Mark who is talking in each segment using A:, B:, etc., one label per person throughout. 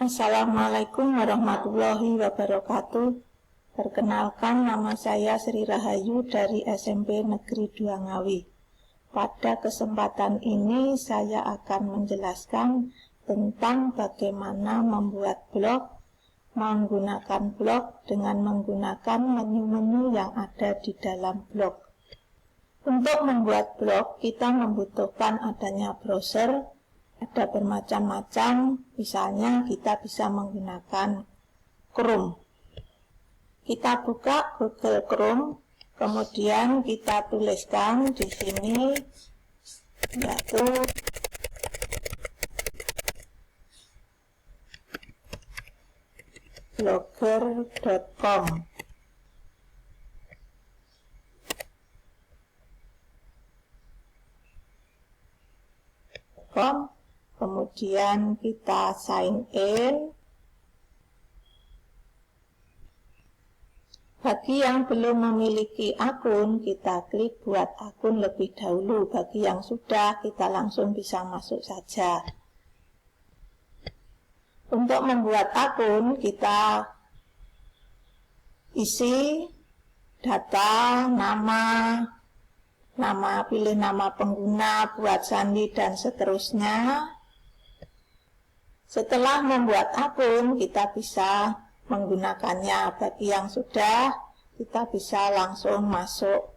A: Assalamualaikum warahmatullahi wabarakatuh. Perkenalkan, nama saya Sri Rahayu dari SMP Negeri 2 Ngawi. Pada kesempatan ini saya akan menjelaskan tentang bagaimana membuat blog, menggunakan blog dengan menggunakan menu-menu yang ada di dalam blog. Untuk membuat blog, kita membutuhkan adanya browser. Ada bermacam-macam, misalnya kita bisa menggunakan Chrome. Kita buka Google Chrome, kemudian kita tuliskan di sini yaitu blogger.com. Kemudian kita sign in. Bagi yang belum memiliki akun, kita klik buat akun lebih dahulu. Bagi yang sudah, kita langsung bisa masuk saja. Untuk membuat akun, kita isi data, pilih nama pengguna, buat sandi, dan seterusnya. Setelah membuat akun, kita bisa menggunakannya. Bagi yang sudah, kita bisa langsung masuk.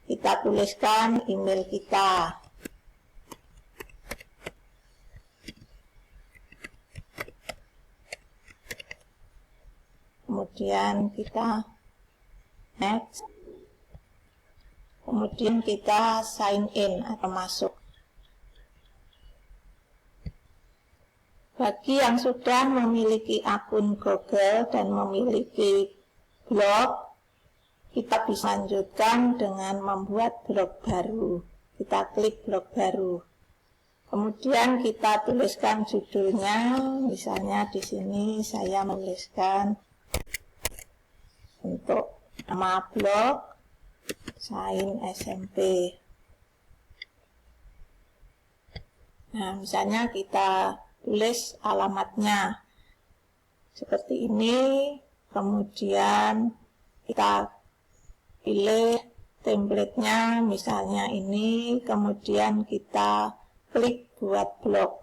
A: Kita tuliskan email kita. Kemudian kita next. Kemudian kita sign in atau masuk. Bagi yang sudah memiliki akun Google dan memiliki blog, kita bisa lanjutkan dengan membuat blog baru. Kita klik blog baru. Kemudian kita tuliskan judulnya, misalnya di sini saya menuliskan untuk nama blog Sain SMP. Nah, misalnya kita tulis alamatnya seperti ini, kemudian kita pilih template-nya, misalnya ini, kemudian kita klik buat blog.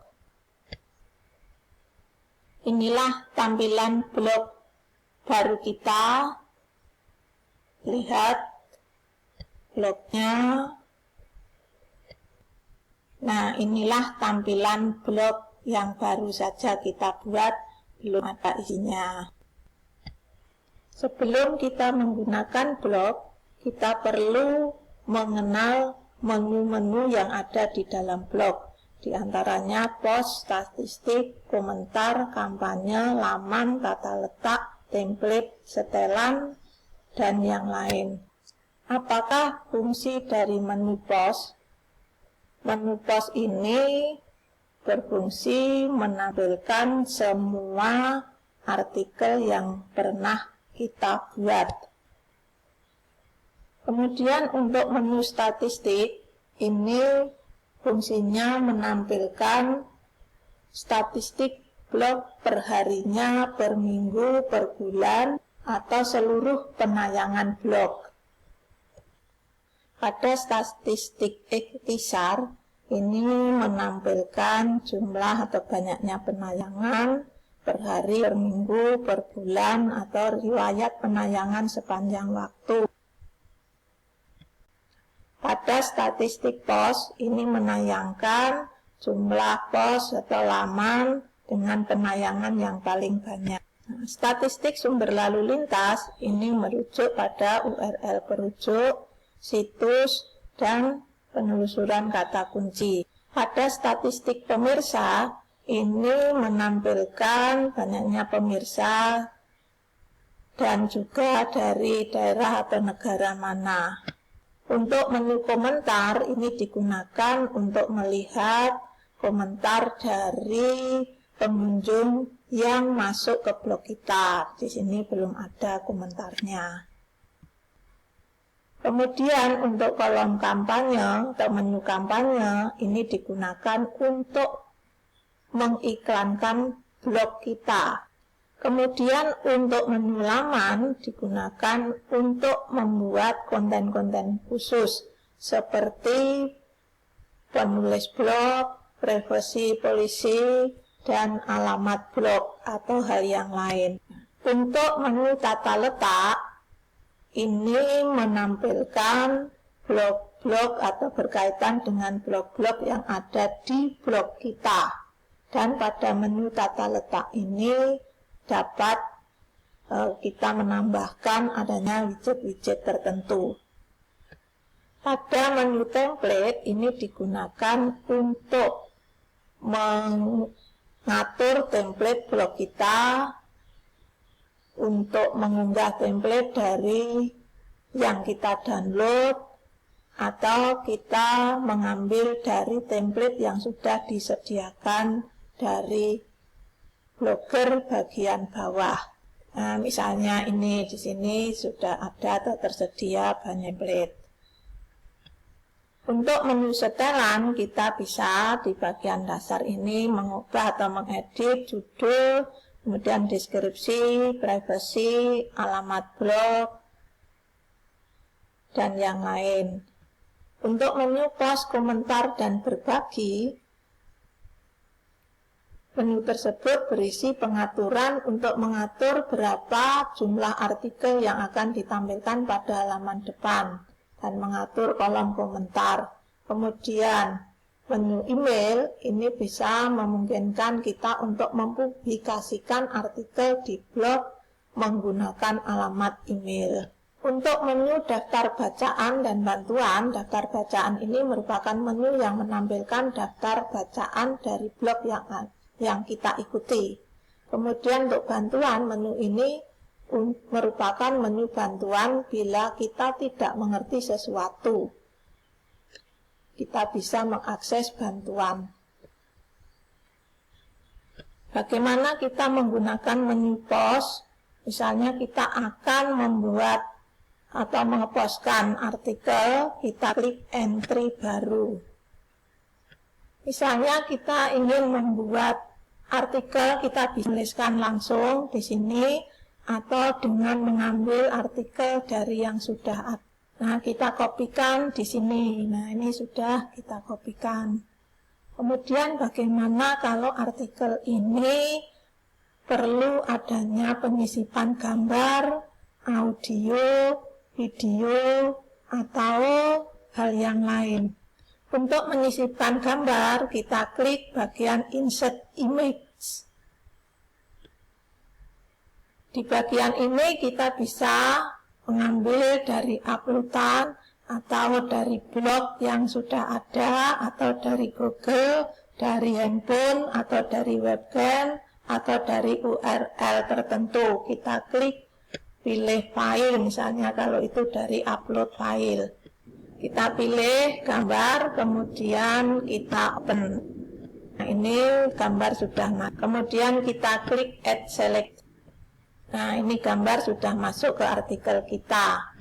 A: Inilah tampilan blog baru kita. Lihat blognya. Nah, inilah tampilan blog yang baru saja kita buat, belum ada isinya. Sebelum kita menggunakan blog, kita perlu mengenal menu-menu yang ada di dalam blog. Di antaranya post, statistik, komentar, kampanye, laman, tata letak, template, setelan, dan yang lain. Apakah fungsi dari menu post? Menu post ini berfungsi menampilkan semua artikel yang pernah kita buat. Kemudian untuk menu statistik, ini fungsinya menampilkan statistik blog per harinya, per minggu, per bulan, atau seluruh penayangan blog. Pada statistik ikhtisar, ini menampilkan jumlah atau banyaknya penayangan per hari, per minggu, per bulan, atau riwayat penayangan sepanjang waktu. Pada statistik post, ini menayangkan jumlah post atau laman dengan penayangan yang paling banyak. Nah, statistik sumber lalu lintas ini merujuk pada URL perujuk, situs, dan penelusuran kata kunci. Pada statistik pemirsa, ini menampilkan banyaknya pemirsa dan juga dari daerah atau negara mana. Untuk menu komentar, ini digunakan untuk melihat komentar dari pengunjung yang masuk ke blog kita. Di sini belum ada komentarnya. Kemudian untuk kolom kampanye atau menu kampanye ini digunakan untuk mengiklankan blog kita. Kemudian untuk menu laman digunakan untuk membuat konten-konten khusus seperti penulis blog, privasi policy, dan alamat blog atau hal yang lain. Untuk menu tata letak, ini menampilkan blog-blog atau berkaitan dengan blog-blog yang ada di blog kita. Dan pada menu tata letak ini dapat kita menambahkan adanya widget-widget tertentu. Pada menu template ini digunakan untuk mengatur template blog kita, untuk mengunggah template dari yang kita download, atau kita mengambil dari template yang sudah disediakan dari blogger bagian bawah. Nah, misalnya ini di sini sudah ada atau tersedia template. Untuk menu setelan, kita bisa di bagian dasar ini mengubah atau mengedit judul, kemudian deskripsi, privasi, alamat blog, dan yang lain. Untuk menu post, komentar, dan berbagi, menu tersebut berisi pengaturan untuk mengatur berapa jumlah artikel yang akan ditampilkan pada halaman depan dan mengatur kolom komentar. Kemudian menu email ini bisa memungkinkan kita untuk mempublikasikan artikel di blog menggunakan alamat email. Untuk menu daftar bacaan dan bantuan, daftar bacaan ini merupakan menu yang menampilkan daftar bacaan dari blog yang kita ikuti. Kemudian untuk bantuan, menu ini merupakan menu bantuan bila kita tidak mengerti sesuatu. Kita bisa mengakses bantuan. Bagaimana kita menggunakan menu post? Misalnya kita akan membuat atau mengepostkan artikel, kita klik entry baru. Misalnya kita ingin membuat artikel, kita bisa tuliskan langsung di sini atau dengan mengambil artikel dari yang sudah ada. Nah, kita kopikan di sini. Nah, ini sudah kita kopikan. Kemudian bagaimana kalau artikel ini perlu adanya penyisipan gambar, audio, video, atau hal yang lain. Untuk menyisipkan gambar, kita klik bagian Insert Image. Di bagian ini kita bisa mengambil dari uploadan atau dari blog yang sudah ada, atau dari Google, dari handphone, atau dari webcam, atau dari URL tertentu. Kita klik pilih file, misalnya kalau itu dari upload file. Kita pilih gambar, kemudian kita open. Nah, ini gambar sudah masuk. Kemudian kita klik add select. Nah, ini gambar sudah masuk ke artikel kita.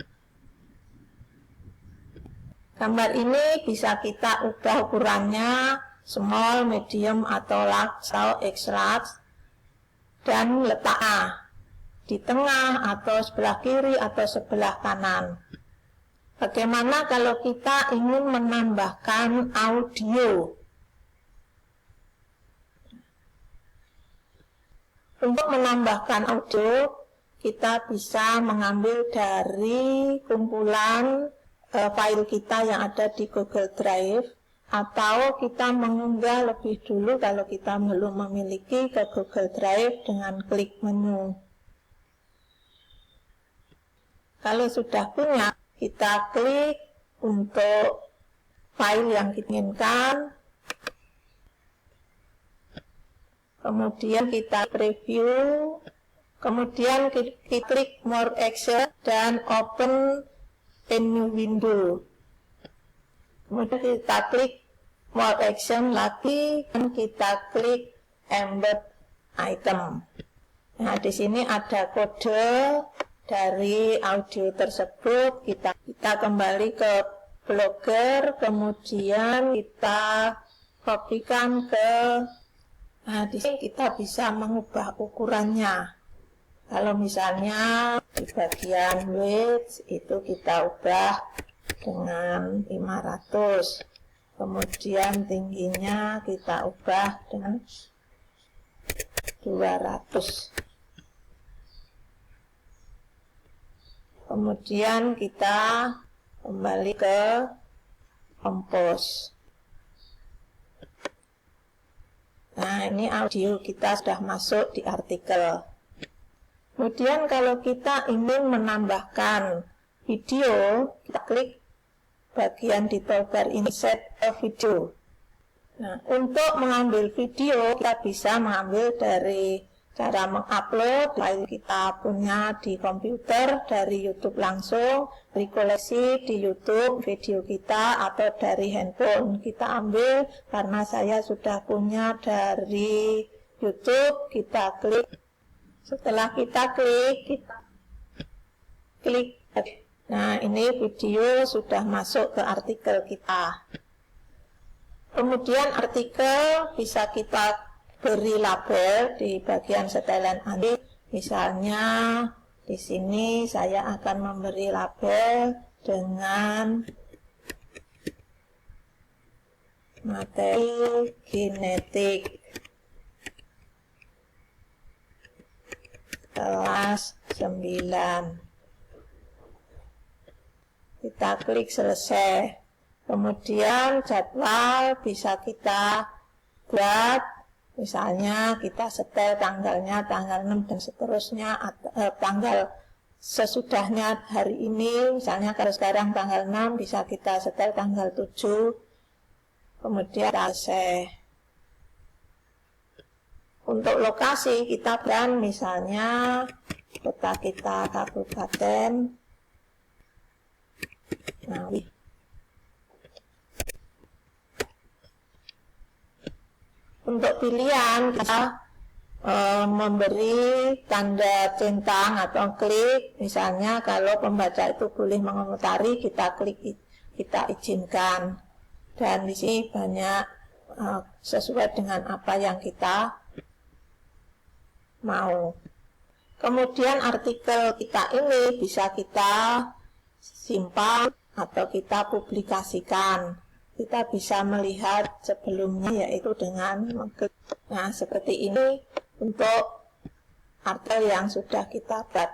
A: Gambar ini bisa kita ubah ukurannya, small, medium, atau large, atau extra, dan letaknya di tengah, atau sebelah kiri, atau sebelah kanan. Bagaimana kalau kita ingin menambahkan audio? Untuk menambahkan audio, kita bisa mengambil dari kumpulan file kita yang ada di Google Drive, atau kita mengunggah lebih dulu kalau kita belum memiliki ke Google Drive dengan klik menu. Kalau sudah punya, kita klik untuk file yang kita inginkan, kemudian kita preview, kemudian kita klik more action dan open a new window. Kemudian kita klik more action lagi dan kita klik embed item. Nah, di sini ada kode dari audio tersebut. Kita kembali ke Blogger, kemudian kita kopikan ke Nah, di sini kita bisa mengubah ukurannya. Kalau misalnya di bagian width itu kita ubah dengan 500. Kemudian tingginya kita ubah dengan 200. Kemudian kita kembali ke compose. Nah, ini audio kita sudah masuk di artikel. Kemudian kalau kita ingin menambahkan video, kita klik bagian di toolbar ini, set a video. Nah, untuk mengambil video, kita bisa mengambil dari cara mengupload file kita punya di komputer, dari YouTube langsung, dari koleksi di YouTube video kita, atau dari handphone. Kita ambil, karena saya sudah punya dari YouTube, kita klik. Setelah kita klik, nah ini video sudah masuk ke artikel kita. Kemudian artikel bisa kita beri label di bagian setelan anti. Misalnya di sini saya akan memberi label dengan materi genetik kelas 9. Kita klik selesai. Kemudian jadwal bisa kita buat, misalnya kita setel tanggalnya tanggal 6 dan seterusnya, tanggal sesudahnya hari ini, misalnya kalau sekarang tanggal 6 bisa kita setel tanggal 7. Kemudian selesai. Untuk lokasi kita berikan misalnya kota kita, kabupaten. Nah, untuk pilihan kita memberi tanda centang atau klik. Misalnya kalau pembaca itu boleh mengomentari, kita klik, kita izinkan. Dan di sini banyak sesuai dengan apa yang kita mau. Kemudian artikel kita ini bisa kita simpan atau kita publikasikan. Kita bisa melihat sebelumnya, yaitu dengan mengklik. Nah, seperti ini untuk artikel yang sudah kita buat.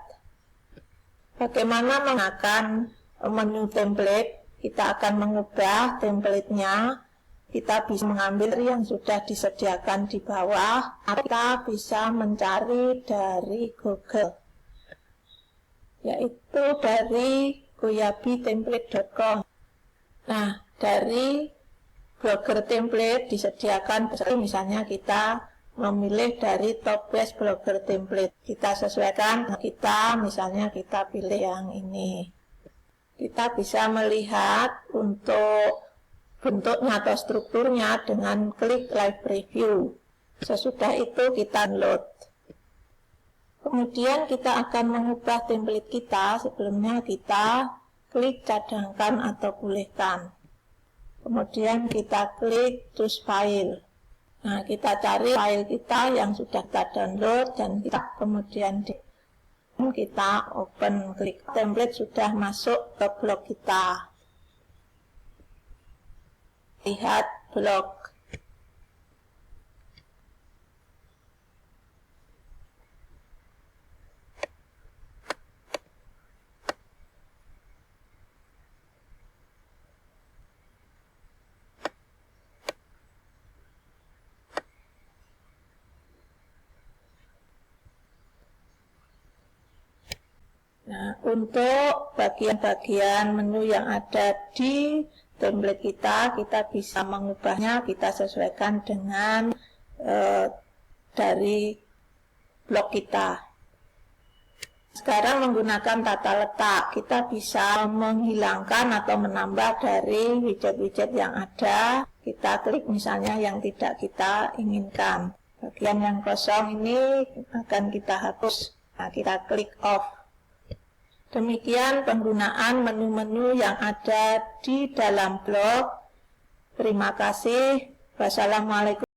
A: Bagaimana menggunakan menu template? Kita akan mengubah template-nya. Kita bisa mengambil yang sudah disediakan di bawah. Kita bisa mencari dari Google, yaitu dari goyabitemplate.com. Nah, dari blogger template disediakan, misalnya kita memilih dari top best blogger template. Kita sesuaikan, misalnya kita pilih yang ini. Kita bisa melihat untuk bentuknya atau strukturnya dengan klik live preview. Sesudah itu kita download. Kemudian kita akan mengubah template kita. Sebelumnya kita klik cadangkan atau pulihkan. Kemudian kita klik choose file. Nah, kita cari file kita yang sudah kita download dan kita kemudian kita open, klik template sudah masuk ke blog kita. Lihat blog. Nah, untuk bagian-bagian menu yang ada di template kita, kita bisa mengubahnya, kita sesuaikan dengan dari blog kita. Sekarang menggunakan tata letak, kita bisa menghilangkan atau menambah dari widget-widget yang ada. Kita klik misalnya yang tidak kita inginkan. Bagian yang kosong ini akan kita hapus. Nah, kita klik off. Demikian penggunaan menu-menu yang ada di dalam blog. Terima kasih. Wassalamualaikum.